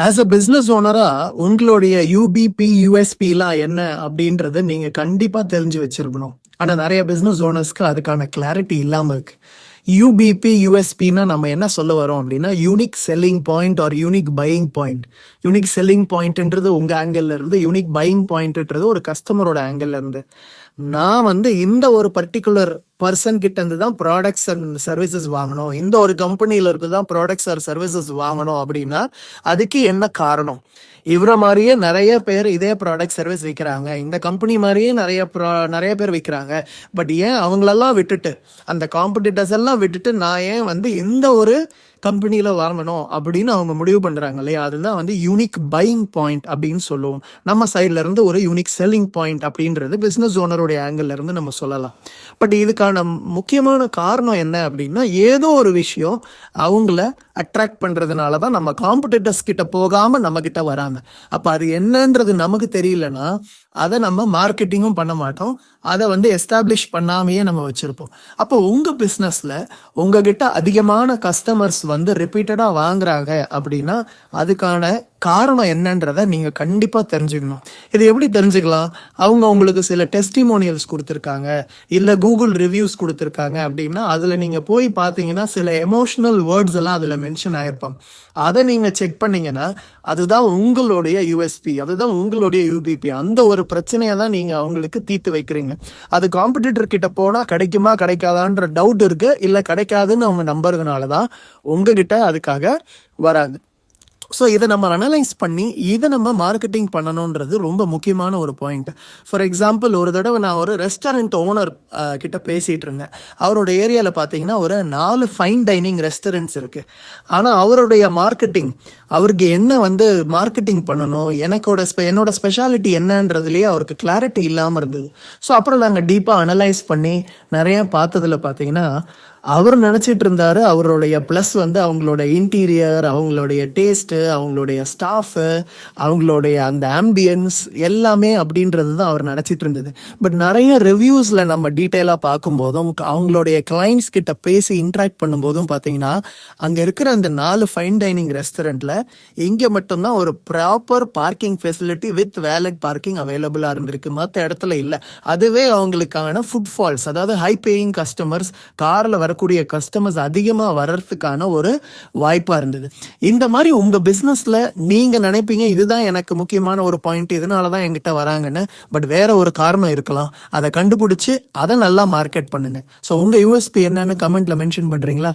As a business ஓனரா உங்களுடைய UPP யூஎஸ்பிலாம் என்ன அப்படின்றத நீங்க கண்டிப்பா தெரிஞ்சு வச்சிருக்கணும். ஆனா நிறைய பிசினஸ் ஓனர்ஸ்க்கு அதுக்கான கிளாரிட்டி இல்லாம இருக்கு. யூபிபி யூஎஸ்பின்னா நம்ம என்ன சொல்ல வரோம் அப்படின்னா unique selling point or unique buying point. Unique selling பாயிண்ட்ன்றது உங்க ஆங்கிள் இருந்து, யூனிக் பையிங் பாயிண்ட்ன்றது ஒரு கஸ்டமரோட ஆங்கிள் இருந்து. நான் இந்த ஒரு பர்டிகுலர் பர்சன் கிட்ட இருந்து தான் ப்ராடக்ட்ஸ் அண்ட் சர்வீசஸ் வாங்கணும், இந்த ஒரு கம்பெனில இருந்து தான் ப்ராடக்ட்ஸ் ஆர் சர்வீசஸ் வாங்கணும் அப்படின்னா அதுக்கு என்ன காரணம்? இவரை மாதிரியே நிறைய பேர் இதே ப்ராடக்ட் சர்வீஸ் விற்கிறாங்க, இந்த கம்பெனி மாதிரியே நிறைய பேர் விற்கிறாங்க. பட் ஏன் அவங்களெல்லாம் விட்டுட்டு, அந்த காம்படிட்டர்ஸ் எல்லாம் விட்டுட்டு நான் ஏன் இந்த ஒரு கம்பெனியில வாங்கணும் அப்படின்னு அவங்க முடிவு பண்றாங்க இல்லையா? அதுதான் யூனிக் பையிங் பாயிண்ட் அப்படின்னு சொல்லுவோம். நம்ம சைட்ல இருந்து ஒரு யூனிக் செல்லிங் பாயிண்ட் அப்படின்றது பிசினஸ் ஓனருடைய ஆங்கிள் இருந்து நம்ம சொல்லலாம். பட் இதுக்கான முக்கியமான காரணம் என்ன அப்படின்னா, ஏதோ ஒரு விஷயம் அவங்கள அட்ராக்ட் பண்றதுனால தான் நம்ம காம்படிட்டர்ஸ் கிட்ட போகாம நம்ம கிட்ட வராங்க. அப்ப அது என்னன்றது நமக்கு தெரியலன்னா அதை நம்ம மார்க்கெட்டிங்கும் பண்ண மாட்டோம், அதை எஸ்டாப்ளிஷ் பண்ணாமையே நம்ம வச்சிருப்போம். அப்போ உங்க பிசினஸ்ல உங்ககிட்ட அதிகமான கஸ்டமர்ஸ் ரிப்பீட்டடா வாங்குறாங்க அப்படின்னா அதுக்கான காரணம் என்னன்றத நீங்க கண்டிப்பா தெரிஞ்சுக்கணும். இது எப்படி தெரிஞ்சுக்கலாம்? அவங்க உங்களுக்கு சில டெஸ்டிமோனியல்ஸ் கொடுத்துருக்காங்க, இல்ல கூகுள் ரிவ்யூஸ் கொடுத்துருக்காங்க அப்படின்னா அதுல நீங்க போய் பாத்தீங்கன்னா சில எமோஷனல் வேர்ட்ஸ் எல்லாம் அதுல மென்ஷன் ஆயிருப்பாங்க. அதை நீங்க செக் பண்ணீங்கன்னா அதுதான் உங்களுடைய யூஎஸ்பி, அதுதான் உங்களுடைய யூபிபி. அந்த ஒரு பிரச்சனையை தான் நீங்க அவங்களுக்கு தீர்த்து வைக்கிறீங்க. அது காம்படிட்டர் கிட்ட போனா கிடைக்குமா கிடைக்காதான்ற டவுட் இருக்கு, இல்ல கிடைக்காதுன்னு அவங்க நம்புறதுனாலதான் உங்ககிட்ட அதுக்காக வராங்க. ஸோ இதை நம்ம அனலைஸ் பண்ணி இதை நம்ம மார்க்கெட்டிங் பண்ணணுன்றது ரொம்ப முக்கியமான ஒரு பாயிண்ட். ஃபார் எக்ஸாம்பிள், ஒரு தடவை நான் ஒரு ரெஸ்டாரண்ட் ஓனர் கிட்ட பேசிகிட்டு இருந்தேன். அவரோட ஏரியாவில் பார்த்தீங்கன்னா ஒரு 4 ஃபைன் டைனிங் ரெஸ்டாரண்ட்ஸ் இருக்குது. ஆனால் அவருடைய மார்க்கெட்டிங், அவருக்கு என்ன மார்க்கெட்டிங் பண்ணணும், என்னோட ஸ்பெஷாலிட்டி என்னன்றதுலேயே அவருக்கு கிளாரிட்டி இல்லாமல் இருந்தது. ஸோ அப்புறம் நாங்கள் டீப்பாக அனலைஸ் பண்ணி நிறையா பார்த்ததில் பார்த்தீங்கன்னா அவர் நினச்சிட்டு இருந்தாரு அவருடைய ப்ளஸ் அவங்களோட இன்டீரியர், அவங்களுடைய டேஸ்ட்டு, அவங்களுடைய ஸ்டாஃபு, அவங்களுடைய அந்த ஆம்பியன்ஸ் எல்லாமே அப்படின்றது தான் அவர் நினச்சிட்டு இருந்தது. பட் நிறைய ரிவ்யூஸில் நம்ம டீட்டெயிலாக பார்க்கும்போதும் அவங்களுடைய கிளைண்ட்ஸ் கிட்ட பேசி இன்ட்ராக்ட் பண்ணும்போதும் பார்த்தீங்கன்னா அங்கே இருக்கிற அந்த 4 ஃபைன் டைனிங் ரெஸ்டாரண்ட்டில் இங்கே மட்டும்தான் ஒரு proper parking facility with wallet parking அவைலபிளாக இருந்திருக்கு, மற்ற இடத்துல இல்லை. அதுவே அவங்களுக்கான ஃபுட்ஃபால்ஸ், அதாவது ஹை பேயிங் கஸ்டமர்ஸ், காரில் வர கூடிய கஸ்டமர்ஸ் அதிகமா வர்றதுக்கான ஒரு வாய்ப்பா இருந்தது. இந்த மாதிரி உங்க பிசினஸ்ல நீங்க நினைப்பீங்க இதுதான் எனக்கு முக்கியமான ஒரு பாயிண்ட், இதனாலதான் என்கிட்ட வராங்கன்னு. பட் வேற ஒரு காரணம் இருக்கலாம். அதை கண்டுபிடிச்சு அதை நல்லா மார்க்கெட் பண்ணுங்க. ஸோ உங்க யூஎஸ்பி என்னன்னு கமெண்ட்ல மென்ஷன் பண்றீங்களா?